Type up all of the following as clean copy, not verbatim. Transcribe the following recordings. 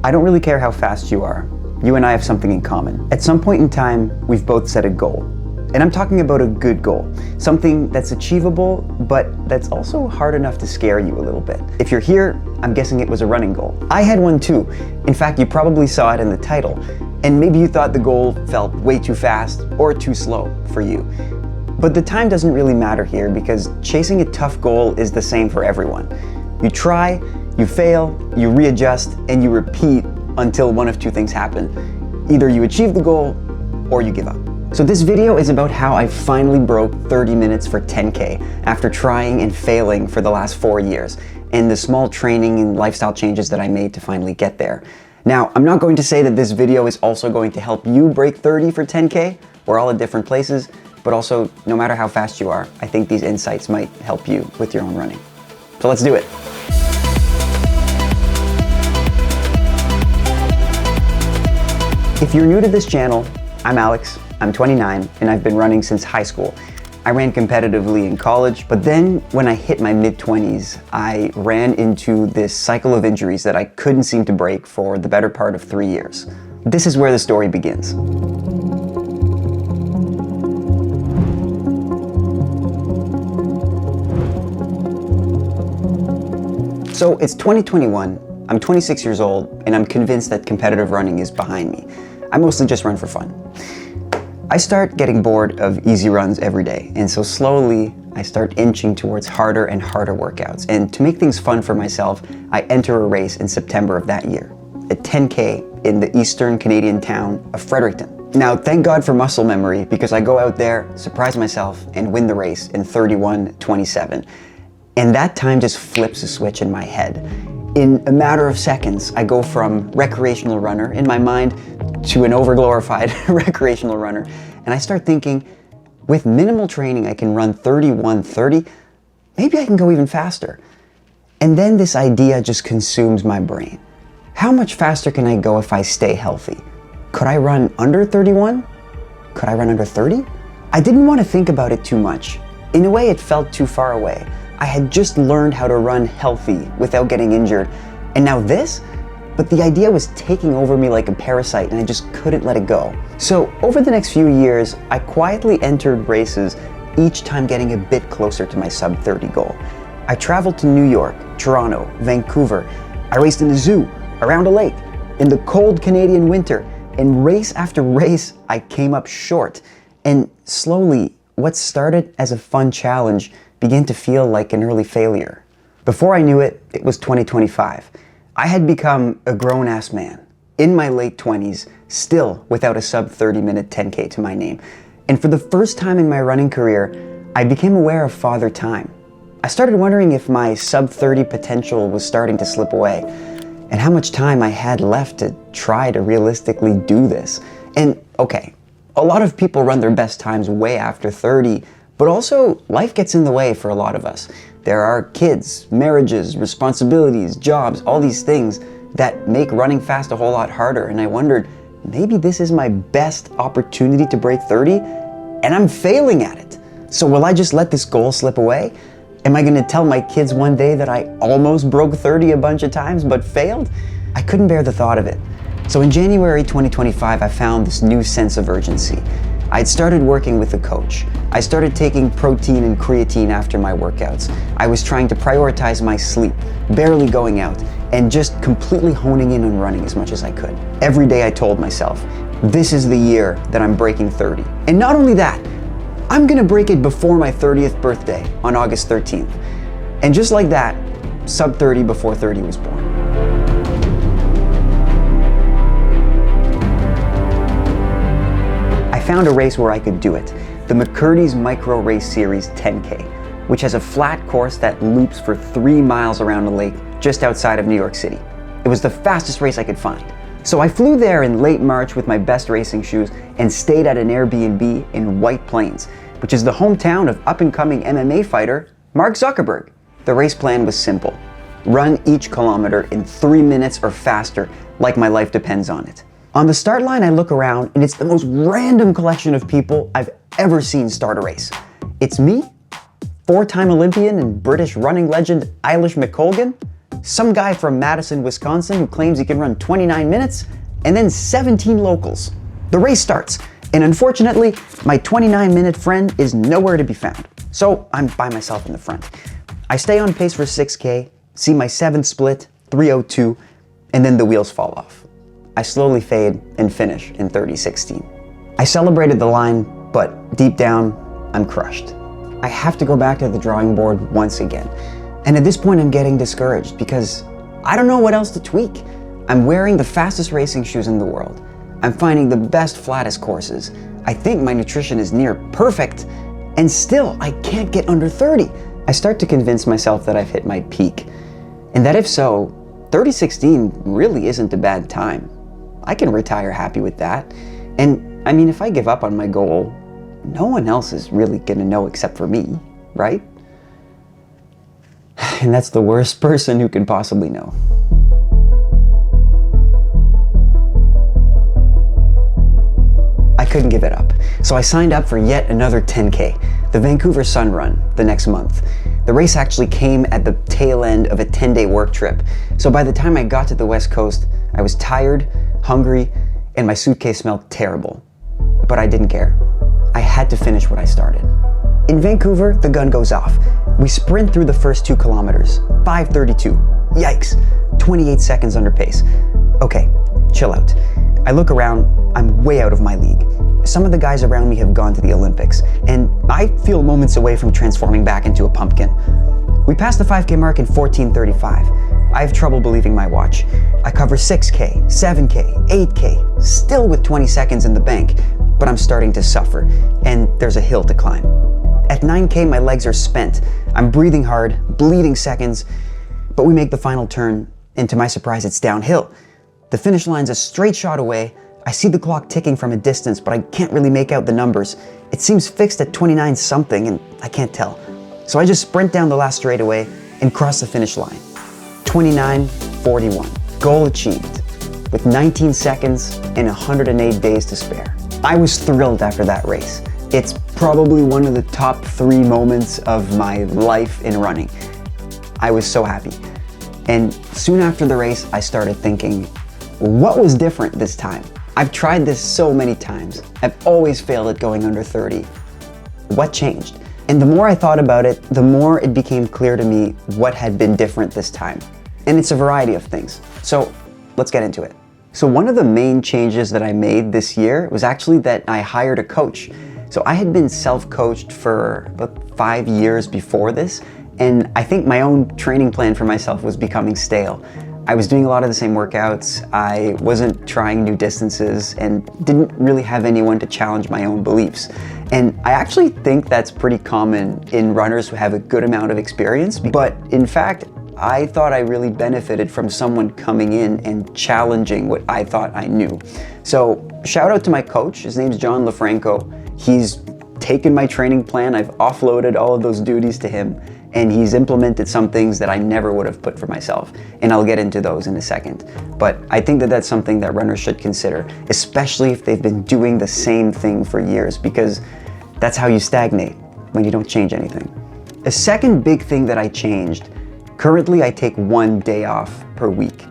I don't really care how fast you are. You and I have something in common. At some point in time, we've both set a goal. And I'm talking about a good goal. Something that's achievable, but that's also hard enough to scare you a little bit. If you're here, I'm guessing it was a running goal. I had one too. In fact, you probably saw it in the title. And maybe you thought the goal felt way too fast or too slow for you. But the time doesn't really matter here because chasing a tough goal is the same for everyone. You try, you fail, you readjust, and you repeat until one of two things happen. Either you achieve the goal or you give up. So this video is about how I finally broke 30 minutes for 10K after trying and failing for the last 4 years, and the small training and lifestyle changes that I made to finally get there. Now, I'm not going to say that this video is also going to help you break 30 for 10K. We're all at different places, but also no matter how fast you are, I think these insights might help you with your own running. So let's do it. If you're new to this channel, I'm Alex, I'm 29, and I've been running since high school. I ran competitively in college, but then when I hit my mid-20s, I ran into this cycle of injuries that I couldn't seem to break for the better part of 3 years. This is where the story begins. So it's 2021, I'm 26 years old, and I'm convinced that competitive running is behind me. I mostly just run for fun. I start getting bored of easy runs every day, and so slowly I start inching towards harder and harder workouts. And to make things fun for myself, I enter a race in September of that year, a 10K in the eastern Canadian town of Fredericton. Now, thank God for muscle memory, because I go out there, surprise myself, and win the race in 31:27. And that time just flips a switch in my head. In a matter of seconds, I go from recreational runner in my mind to an overglorified recreational runner. And I start thinking, with minimal training, I can run 31:30. Maybe I can go even faster. And then this idea just consumes my brain. How much faster can I go if I stay healthy? Could I run under 31? Could I run under 30? I didn't want to think about it too much. In a way, it felt too far away. I had just learned how to run healthy without getting injured. And now this? But the idea was taking over me like a parasite, and I just couldn't let it go. So over the next few years, I quietly entered races, each time getting a bit closer to my sub 30 goal. I traveled to New York, Toronto, Vancouver. I raced in a zoo, around a lake, in the cold Canadian winter, and race after race, I came up short. And slowly, what started as a fun challenge began to feel like an early failure. Before I knew it, it was 2025. I had become a grown-ass man, in my late 20s, still without a sub 30-minute 10K to my name. And for the first time in my running career, I became aware of father time. I started wondering if my sub 30 potential was starting to slip away, and how much time I had left to try to realistically do this. And okay, a lot of people run their best times way after 30, but also life gets in the way for a lot of us. There are kids, marriages, responsibilities, jobs, all these things that make running fast a whole lot harder. And I wondered, maybe this is my best opportunity to break 30 and I'm failing at it. So will I just let this goal slip away? Am I gonna tell my kids one day that I almost broke 30 a bunch of times but failed? I couldn't bear the thought of it. So in January 2025, I found this new sense of urgency. I'd started working with a coach. I started taking protein and creatine after my workouts. I was trying to prioritize my sleep, barely going out, and just completely honing in on running as much as I could. Every day I told myself, this is the year that I'm breaking 30. And not only that, I'm gonna break it before my 30th birthday on August 13th. And just like that, sub 30 before 30 was born. I found a race where I could do it, the McCurdy's Micro Race Series 10K, which has a flat course that loops for 3 miles around a lake just outside of New York City. It was the fastest race I could find. So I flew there in late March with my best racing shoes and stayed at an Airbnb in White Plains, which is the hometown of up-and-coming MMA fighter Mark Zuckerberg. The race plan was simple. Run each kilometer in 3 minutes or faster, like my life depends on it. On the start line, I look around and it's the most random collection of people I've ever seen start a race. It's me, 4-time Olympian and British running legend Eilish McColgan, some guy from Madison, Wisconsin who claims he can run 29 minutes, and then 17 locals. The race starts, and unfortunately, my 29-minute friend is nowhere to be found. So I'm by myself in the front. I stay on pace for 6K, see my 7th split, 3:02, and then the wheels fall off. I slowly fade and finish in 30:16. I celebrated the line, but deep down, I'm crushed. I have to go back to the drawing board once again. And at this point, I'm getting discouraged because I don't know what else to tweak. I'm wearing the fastest racing shoes in the world. I'm finding the best, flattest courses. I think my nutrition is near perfect, and still I can't get under 30. I start to convince myself that I've hit my peak, and that if so, 30:16 really isn't a bad time. I can retire happy with that. And I mean, if I give up on my goal, no one else is really gonna know except for me, right? And that's the worst person who can possibly know. I couldn't give it up, so I signed up for yet another 10K, the Vancouver Sun Run, the next month. The race actually came at the tail end of a 10-day work trip, so by the time I got to the West Coast, I was tired, hungry, and my suitcase smelled terrible. But I didn't care. I had to finish what I started. In Vancouver, the gun goes off. We sprint through the first 2 kilometers, 5:32. Yikes, 28 seconds under pace. Okay, chill out. I look around, I'm way out of my league. Some of the guys around me have gone to the Olympics, and I feel moments away from transforming back into a pumpkin. We passed the 5K mark in 14:35. I have trouble believing my watch. I cover 6K, 7K, 8K, still with 20 seconds in the bank, but I'm starting to suffer, and there's a hill to climb. At 9K, my legs are spent. I'm breathing hard, bleeding seconds, but we make the final turn, and to my surprise, it's downhill. The finish line's a straight shot away. I see the clock ticking from a distance, but I can't really make out the numbers. It seems fixed at 29 something, and I can't tell. So I just sprint down the last straightaway and cross the finish line. 29:41, goal achieved, with 19 seconds and 108 days to spare. I was thrilled after that race. It's probably one of the top 3 moments of my life in running. I was so happy. And soon after the race, I started thinking, what was different this time? I've tried this so many times. I've always failed at going under 30. What changed? And the more I thought about it, the more it became clear to me what had been different this time. And it's a variety of things. So let's get into it. So one of the main changes that I made this year was actually that I hired a coach. So I had been self-coached for about 5 years before this, and I think my own training plan for myself was becoming stale. I was doing a lot of the same workouts, I wasn't trying new distances, and didn't really have anyone to challenge my own beliefs. And I actually think that's pretty common in runners who have a good amount of experience, but in fact, I thought I really benefited from someone coming in and challenging what I thought I knew. So shout out to my coach, his name's John LaFranco. He's taken my training plan, I've offloaded all of those duties to him, and he's implemented some things that I never would have put for myself. And I'll get into those in a second. But I think that that's something that runners should consider, especially if they've been doing the same thing for years, because that's how you stagnate, when you don't change anything. A second big thing that I changed, currently I take 1 day off per week.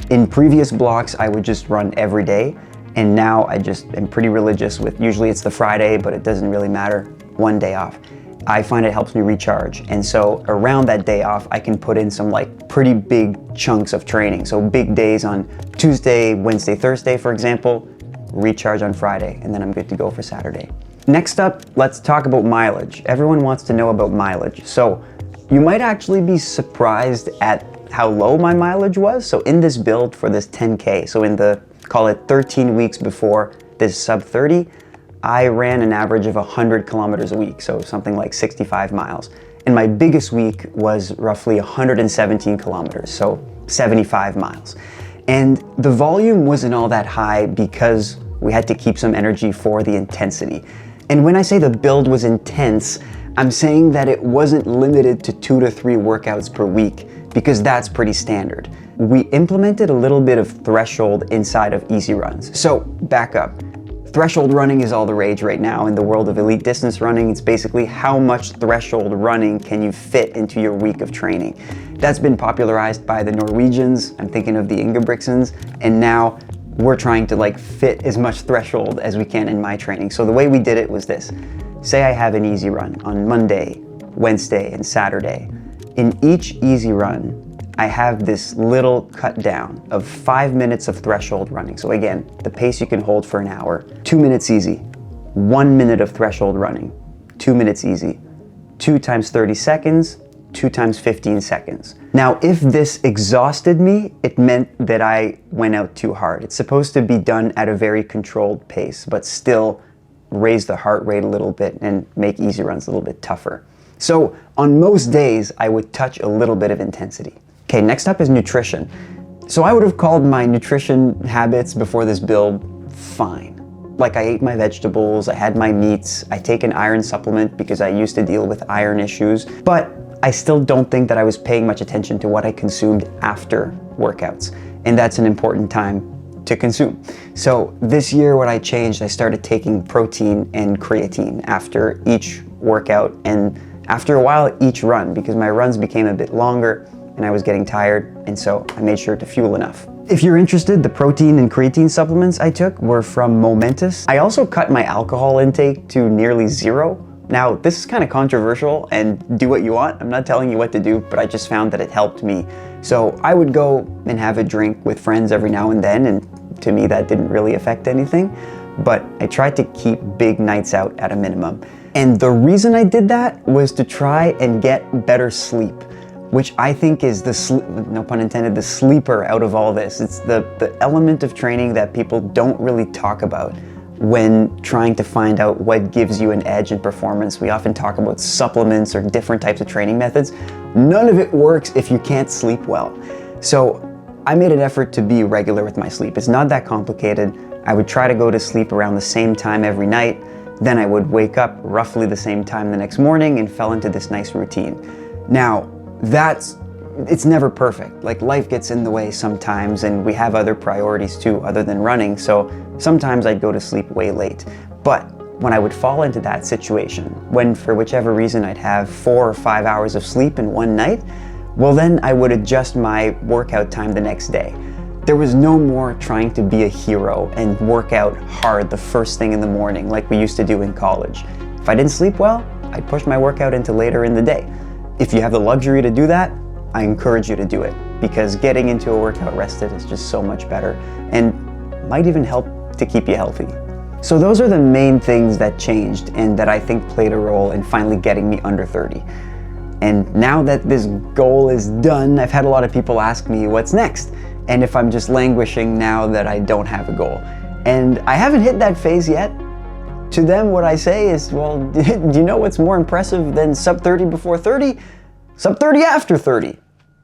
In previous blocks, I would just run every day, and now I just am pretty religious with, usually it's the Friday, but it doesn't really matter, 1 day off. I find it helps me recharge, and so around that day off, I can put in some pretty big chunks of training. So big days on Tuesday, Wednesday, Thursday, for example, recharge on Friday, and then I'm good to go for Saturday. Next up, let's talk about mileage. Everyone wants to know about mileage. So you might actually be surprised at how low my mileage was. So in this build for this 10K, so in the, call it 13 weeks before this sub 30, I ran an average of 100 kilometers a week, so something like 65 miles. And my biggest week was roughly 117 kilometers, so 75 miles. And the volume wasn't all that high because we had to keep some energy for the intensity. And when I say the build was intense, I'm saying that it wasn't limited to 2 to 3 workouts per week, because that's pretty standard. We implemented a little bit of threshold inside of easy runs. So back up. Threshold running is all the rage right now in the world of elite distance running. It's basically how much threshold running can you fit into your week of training. That's been popularized by the Norwegians. I'm thinking of the Ingebrigtsens, and now we're trying to like fit as much threshold as we can in my training. So the way we did it was this. Say I have an easy run on Monday, Wednesday, and Saturday. In each easy run, I have this little cut down of 5 minutes of threshold running. So again, the pace you can hold for an hour, 2 minutes easy, 1 minute of threshold running, 2 minutes easy, 2 times 30 seconds, 2 times 15 seconds. Now, if this exhausted me, it meant that I went out too hard. It's supposed to be done at a very controlled pace, but still raise the heart rate a little bit and make easy runs a little bit tougher. So on most days, I would touch a little bit of intensity. Okay, next up is nutrition. So I would have called my nutrition habits before this build fine. Like I ate my vegetables, I had my meats, I take an iron supplement because I used to deal with iron issues, but I still don't think that I was paying much attention to what I consumed after workouts. And that's an important time to consume. So this year what I changed, I started taking protein and creatine after each workout and after a while each run, because my runs became a bit longer and I was getting tired, and so I made sure to fuel enough. If you're interested, the protein and creatine supplements I took were from Momentous. I also cut my alcohol intake to nearly 0. Now, this is kind of controversial, and do what you want. I'm not telling you what to do, but I just found that it helped me. So I would go and have a drink with friends every now and then, and to me that didn't really affect anything. But I tried to keep big nights out at a minimum. And the reason I did that was to try and get better sleep, which I think is no pun intended, the sleeper out of all this. It's the element of training that people don't really talk about when trying to find out what gives you an edge in performance. We often talk about supplements or different types of training methods. None of it works if you can't sleep well. So I made an effort to be regular with my sleep. It's not that complicated. I would try to go to sleep around the same time every night. Then I would wake up roughly the same time the next morning and fell into this nice routine. Now, it's never perfect. Like life gets in the way sometimes and we have other priorities too other than running, so sometimes I'd go to sleep way late. But when I would fall into that situation, when for whichever reason I'd have 4 or 5 hours of sleep in one night, well then I would adjust my workout time the next day. There was no more trying to be a hero and work out hard the first thing in the morning like we used to do in college. If I didn't sleep well, I'd push my workout into later in the day. If you have the luxury to do that, I encourage you to do it, because getting into a workout rested is just so much better and might even help to keep you healthy. So those are the main things that changed and that I think played a role in finally getting me under 30. And now that this goal is done, I've had a lot of people ask me what's next and if I'm just languishing now that I don't have a goal. And I haven't hit that phase yet. To them, what I say is, well, do you know what's more impressive than sub 30 before 30? Sub 30 after 30.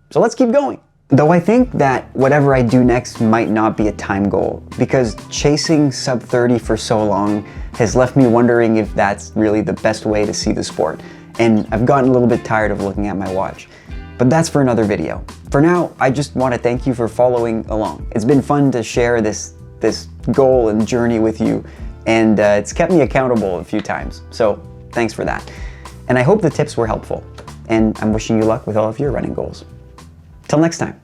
So let's keep going. Though I think that whatever I do next might not be a time goal, because chasing sub 30 for so long has left me wondering if that's really the best way to see the sport. And I've gotten a little bit tired of looking at my watch. But that's for another video. For now, I just want to thank you for following along. It's been fun to share this goal and journey with you. And it's kept me accountable a few times, so thanks for that. And I hope the tips were helpful, and I'm wishing you luck with all of your running goals. Till next time.